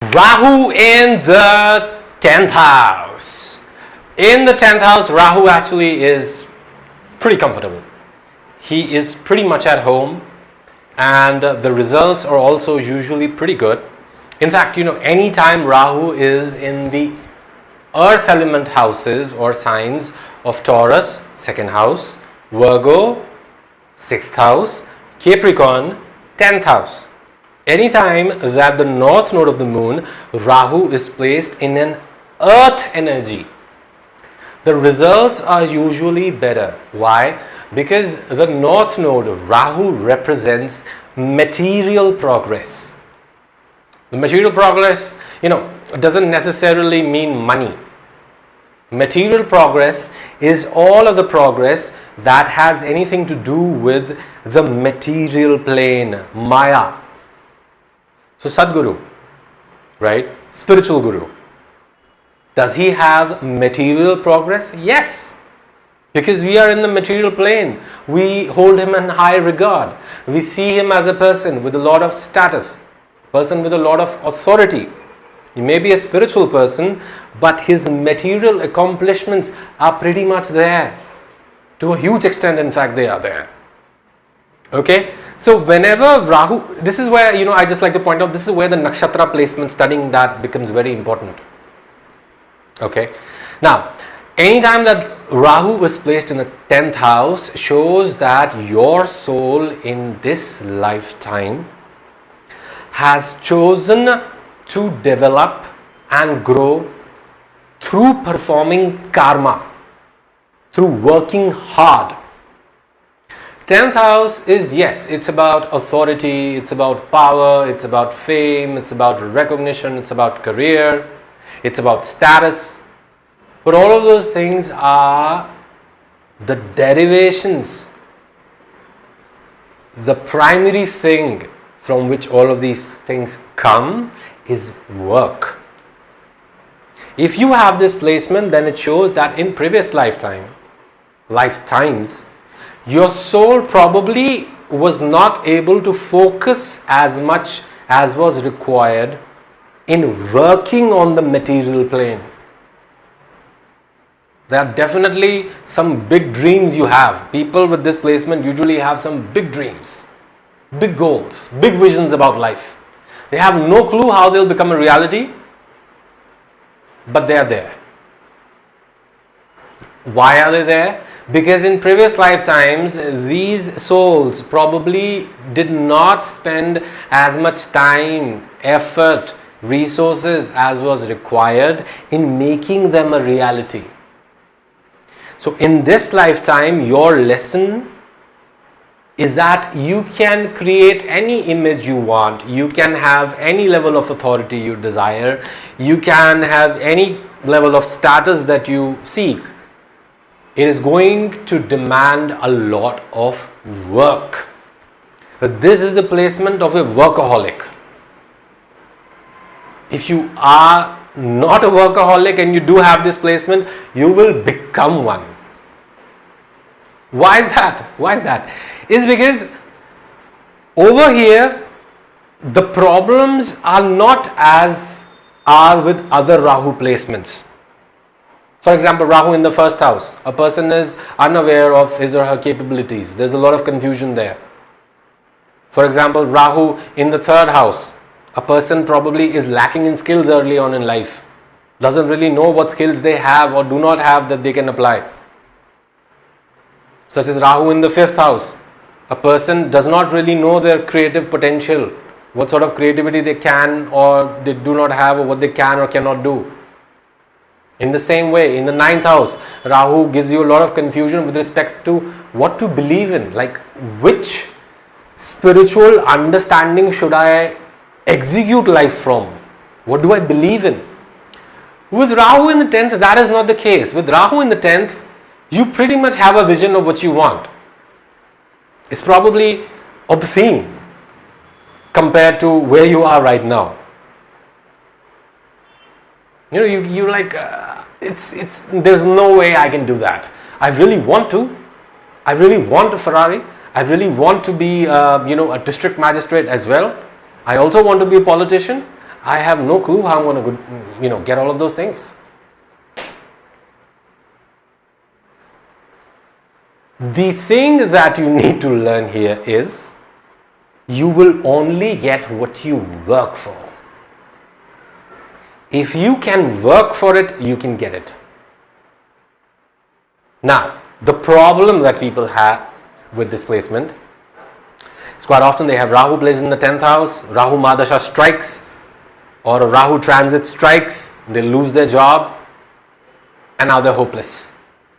Rahu in the 10th house. In the 10th house, Rahu actually is pretty comfortable. He is pretty much at home, and the results are also usually pretty good. In fact, anytime Rahu is in the earth element houses or signs of Taurus, 2nd house, Virgo, 6th house, Capricorn, 10th house. Anytime that the north node of the moon, Rahu, is placed in an earth energy, the results are usually better. Why? Because the north node, Rahu, represents material progress. The material progress, doesn't necessarily mean money. Material progress is all of the progress that has anything to do with the material plane, Maya. So Sadguru, right? Spiritual Guru. Does he have material progress? Yes. Because we are in the material plane. We hold him in high regard. We see him as a person with a lot of status, person with a lot of authority. He may be a spiritual person, but his material accomplishments are pretty much there. To a huge extent, in fact, they are there. Okay? So whenever Rahu, this is where, I just like to point out, this is where the nakshatra placement, studying that becomes very important. Okay? Now, anytime that Rahu is placed in the 10th house, shows that your soul in this lifetime has chosen to develop and grow through performing karma, through working hard. 10th house is, yes, it's about authority, it's about power, it's about fame, it's about recognition, it's about career, it's about status. But all of those things are the derivations. The primary thing from which all of these things come is work. If you have this placement, then it shows that in previous lifetimes, your soul probably was not able to focus as much as was required in working on the material plane. There are definitely some big dreams you have. People with this placement usually have some big dreams, big goals, big visions about life. They have no clue how they'll become a reality, but they are there. Why are they there? Because in previous lifetimes, these souls probably did not spend as much time, effort, resources as was required in making them a reality. So in this lifetime, your lesson is that you can create any image you want, you can have any level of authority you desire, you can have any level of status that you seek. It is going to demand a lot of work. This is the placement of a workaholic. If you are not a workaholic and you do have this placement, you will become one. Why is that? It's because over here, the problems are not as are with other Rahu placements. For example, Rahu in the 1st house, a person is unaware of his or her capabilities. There's a lot of confusion there. For example, Rahu in the 3rd house, a person probably is lacking in skills early on in life, doesn't really know what skills they have or do not have that they can apply. Such as Rahu in the 5th house, a person does not really know their creative potential, what sort of creativity they can or they do not have, or what they can or cannot do. In the same way, in the 9th house, Rahu gives you a lot of confusion with respect to what to believe in, like which spiritual understanding should I execute life from? What do I believe in? With Rahu in the 10th, that is not the case. With Rahu in the 10th, you pretty much have a vision of what you want. It's probably obscene compared to where you are right now. You're like, there's no way I can do that. I really want to. I really want a Ferrari. I really want to be, a district magistrate as well. I also want to be a politician. I have no clue how I'm going to get all of those things. The thing that you need to learn here is you will only get what you work for. If you can work for it, you can get it. Now, the problem that people have with this placement is quite often they have Rahu placed in the 10th house, Rahu mahadasha strikes, or a Rahu transit strikes, they lose their job, and now they're hopeless.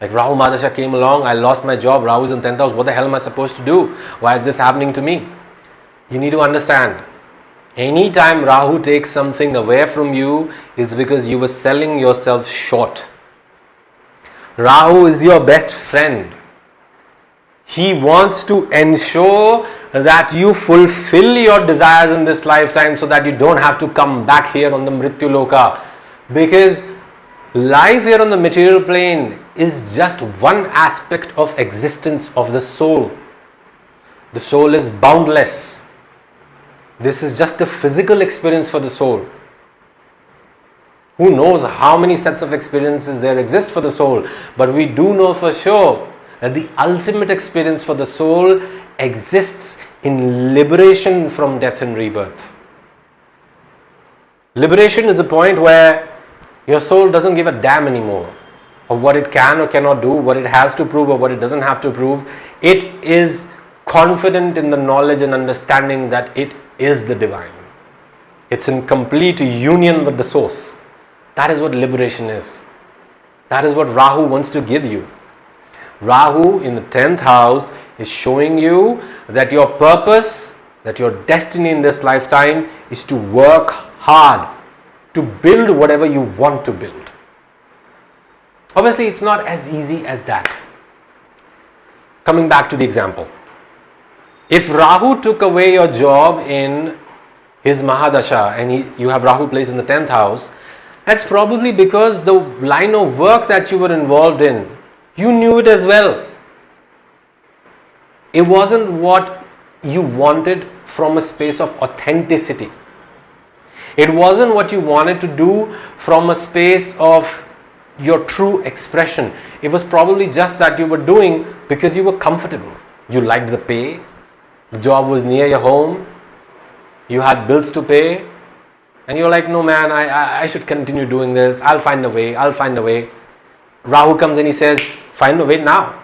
Like Rahu mahadasha came along, I lost my job, Rahu's in 10th house, what the hell am I supposed to do? Why is this happening to me? You need to understand, anytime Rahu takes something away from you, it's because you were selling yourself short. Rahu is your best friend. He wants to ensure that you fulfill your desires in this lifetime so that you don't have to come back here on the Mrityu Loka. Because life here on the material plane is just one aspect of existence of the soul. The soul is boundless. This is just a physical experience for the soul. Who knows how many sets of experiences there exist for the soul, but we do know for sure that the ultimate experience for the soul exists in liberation from death and rebirth. Liberation is a point where your soul doesn't give a damn anymore of what it can or cannot do, what it has to prove or what it doesn't have to prove. It is confident in the knowledge and understanding that it is the divine. It's in complete union with the source. That is what liberation is. That is what Rahu wants to give you. Rahu in the 10th house is showing you that your purpose, that your destiny in this lifetime is to work hard, to build whatever you want to build. Obviously, it's not as easy as that. Coming back to the example. If Rahu took away your job in his mahadasha and you have Rahu placed in the 10th house, that's probably because the line of work that you were involved in, you knew it as well. It wasn't what you wanted from a space of authenticity. It wasn't what you wanted to do from a space of your true expression. It was probably just that you were doing because you were comfortable. You liked the pay. The job was near your home. You had bills to pay. And you're like, no man, I should continue doing this. I'll find a way. Rahu comes and he says, find a way now.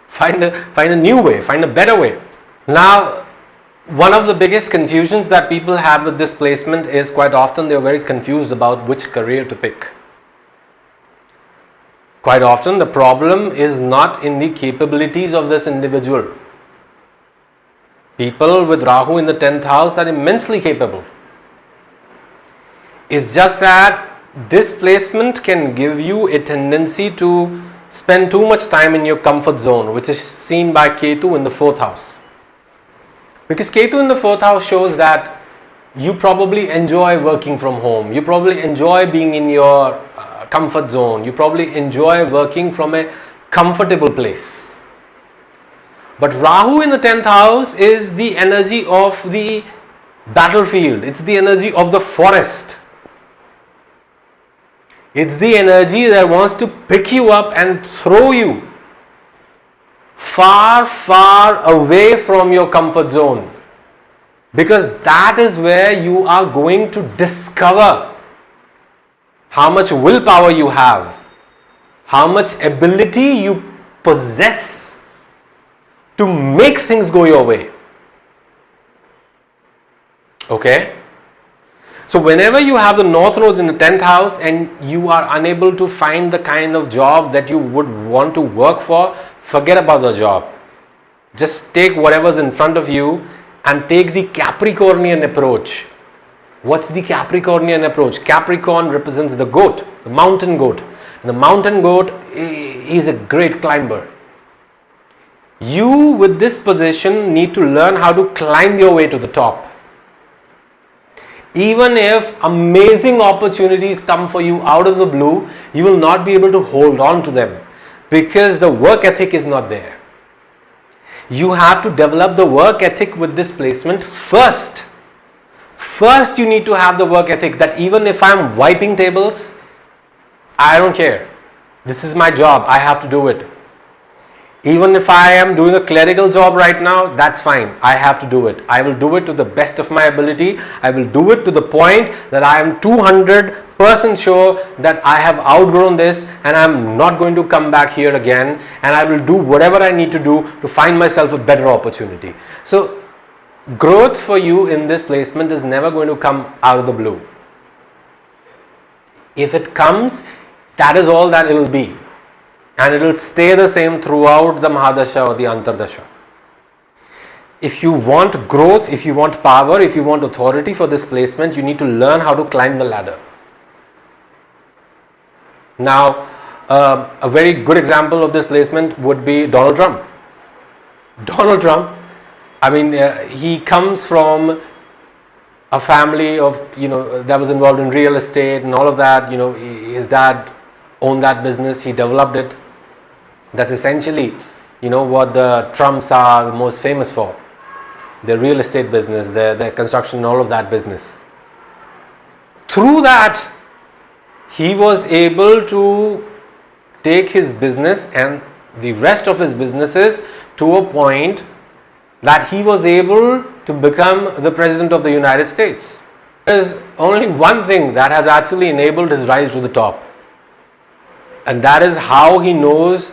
Find a new way. Find a better way. Now, one of the biggest confusions that people have with this placement is quite often they're very confused about which career to pick. Quite often the problem is not in the capabilities of this individual. People with Rahu in the 10th house are immensely capable. It's just that this placement can give you a tendency to spend too much time in your comfort zone, which is seen by Ketu in the 4th house. Because Ketu in the 4th house shows that you probably enjoy working from home. You probably enjoy being in your comfort zone. You probably enjoy working from a comfortable place. But Rahu in the 10th house is the energy of the battlefield. It's the energy of the forest. It's the energy that wants to pick you up and throw you far, far away from your comfort zone. Because that is where you are going to discover how much willpower you have, how much ability you possess to make things go your way. Okay? So whenever you have the North Node in the 10th house and you are unable to find the kind of job that you would want to work for, forget about the job. Just take whatever's in front of you and take the Capricornian approach. What's the Capricornian approach? Capricorn represents the goat, the mountain goat. And the mountain goat is a great climber. You with this position need to learn how to climb your way to the top. Even if amazing opportunities come for you out of the blue, you will not be able to hold on to them because the work ethic is not there. You have to develop the work ethic with this placement first First, you need to have the work ethic that even if I'm wiping tables, I don't care. This is my job. I have to do it. Even if I am doing a clerical job right now, that's fine. I have to do it. I will do it to the best of my ability. I will do it to the point that I am 200% sure that I have outgrown this and I'm not going to come back here again, and I will do whatever I need to do to find myself a better opportunity. So growth for you in this placement is never going to come out of the blue. If it comes, that is all that it will be. And it will stay the same throughout the mahadasha or the antardasha. If you want growth, if you want power, if you want authority for this placement, you need to learn how to climb the ladder. Now, a very good example of this placement would be Donald Trump. Donald Trump, I mean, he comes from a family of, that was involved in real estate and all of that. His dad owned that business, he developed it. That's essentially, what the Trumps are most famous for. Their real estate business, their construction and all of that business. Through that, he was able to take his business and the rest of his businesses to a point that he was able to become the President of the United States. There is only one thing that has actually enabled his rise to the top. And that is how he knows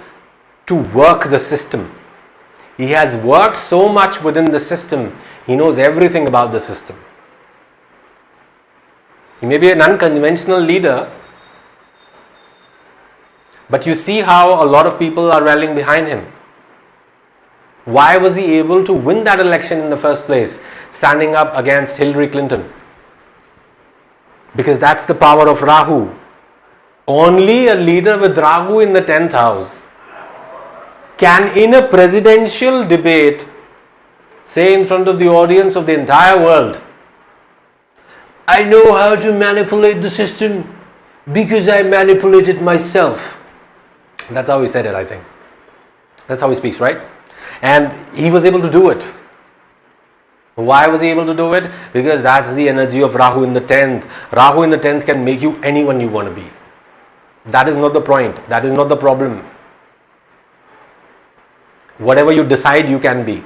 to work the system. He has worked so much within the system, he knows everything about the system. He may be an unconventional leader, but you see how a lot of people are rallying behind him. Why was he able to win that election in the first place, standing up against Hillary Clinton? Because that's the power of Rahu. Only a leader with Rahu in the 10th house can, in a presidential debate, say in front of the audience of the entire world, I know how to manipulate the system because I manipulated myself. That's how he said it, I think. That's how he speaks, right? And he was able to do it. Why was he able to do it? Because that's the energy of Rahu in the 10th. Rahu in the 10th can make you anyone you want to be. That is not the point. That is not the problem. Whatever you decide, you can be.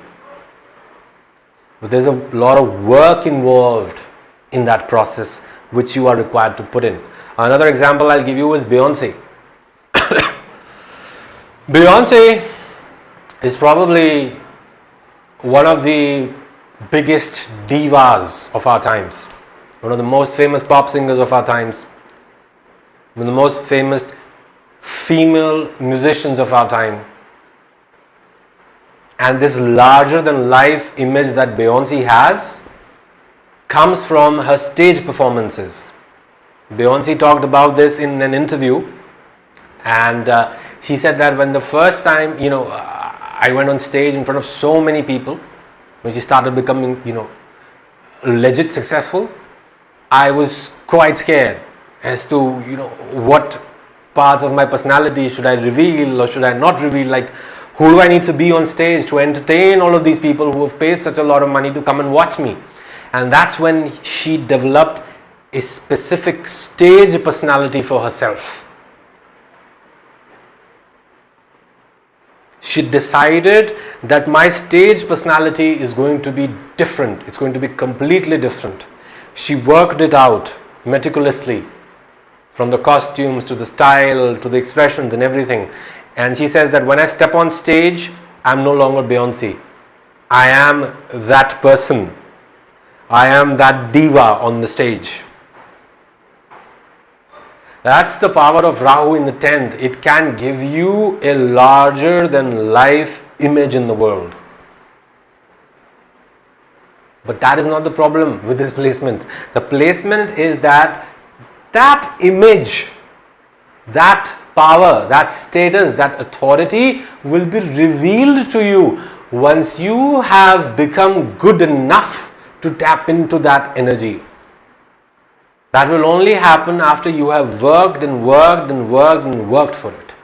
But there's a lot of work involved in that process which you are required to put in. Another example I'll give you is Beyonce. Beyonce is probably one of the biggest divas of our times. One of the most famous pop singers of our times. One of the most famous female musicians of our time. And this larger than life image that Beyonce has comes from her stage performances. Beyonce talked about this in an interview, and she said that when the first time, I went on stage in front of so many people, when she started becoming, legit successful, I was quite scared as to, what parts of my personality should I reveal or should I not reveal, like who do I need to be on stage to entertain all of these people who have paid such a lot of money to come and watch me. And that's when she developed a specific stage personality for herself. She decided that my stage personality is going to be different. It's going to be completely different. She worked it out meticulously, from the costumes to the style to the expressions and everything. And she says that when I step on stage, I'm no longer Beyonce. I am that person. I am that diva on the stage. That's the power of Rahu in the 10th. It can give you a larger than life image in the world. But that is not the problem with this placement. The placement is that image, that power, that status, that authority will be revealed to you once you have become good enough to tap into that energy. That will only happen after you have worked and worked and worked and worked for it.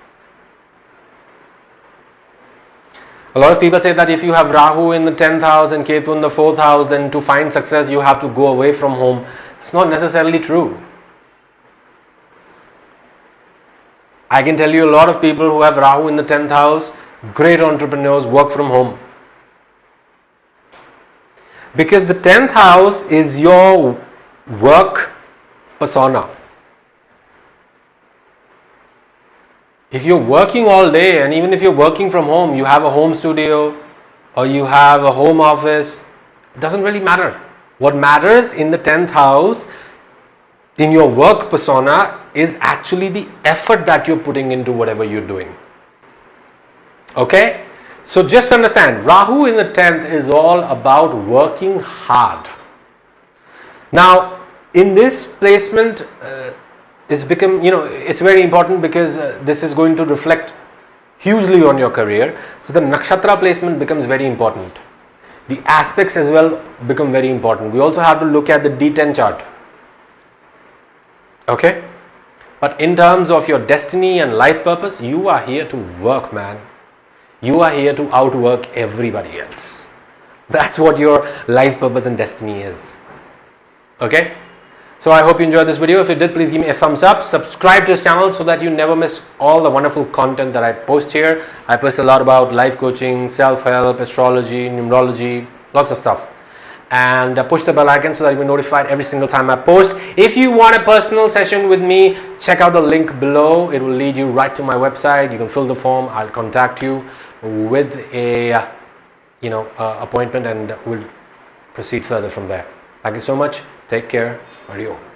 A lot of people say that if you have Rahu in the 10th house and Ketu in the 4th house, then to find success you have to go away from home. It's not necessarily true. I can tell you a lot of people who have Rahu in the 10th house, great entrepreneurs, work from home. Because the 10th house is your work persona. If you're working all day, and even if you're working from home, you have a home studio or you have a home office, it doesn't really matter. What matters in the 10th house, in your work persona, is actually the effort that you're putting into whatever you're doing. Okay? So just understand, Rahu in the 10th is all about working hard. Now, in this placement, it's become, it's very important because this is going to reflect hugely on your career. So the nakshatra placement becomes very important. The aspects as well become very important. We also have to look at the D10 chart. Okay? But in terms of your destiny and life purpose, you are here to work, man. You are here to outwork everybody else. That's what your life purpose and destiny is. Okay? So I hope you enjoyed this video. If you did, please give me a thumbs up. Subscribe to this channel so that you never miss all the wonderful content that I post here. I post a lot about life coaching, self-help, astrology, numerology, lots of stuff. And push the bell icon so that you'll be notified every single time I post. If you want a personal session with me, check out the link below. It will lead you right to my website. You can fill the form. I'll contact you with a appointment, and we'll proceed further from there. Thank you so much. Take care. Hari Om.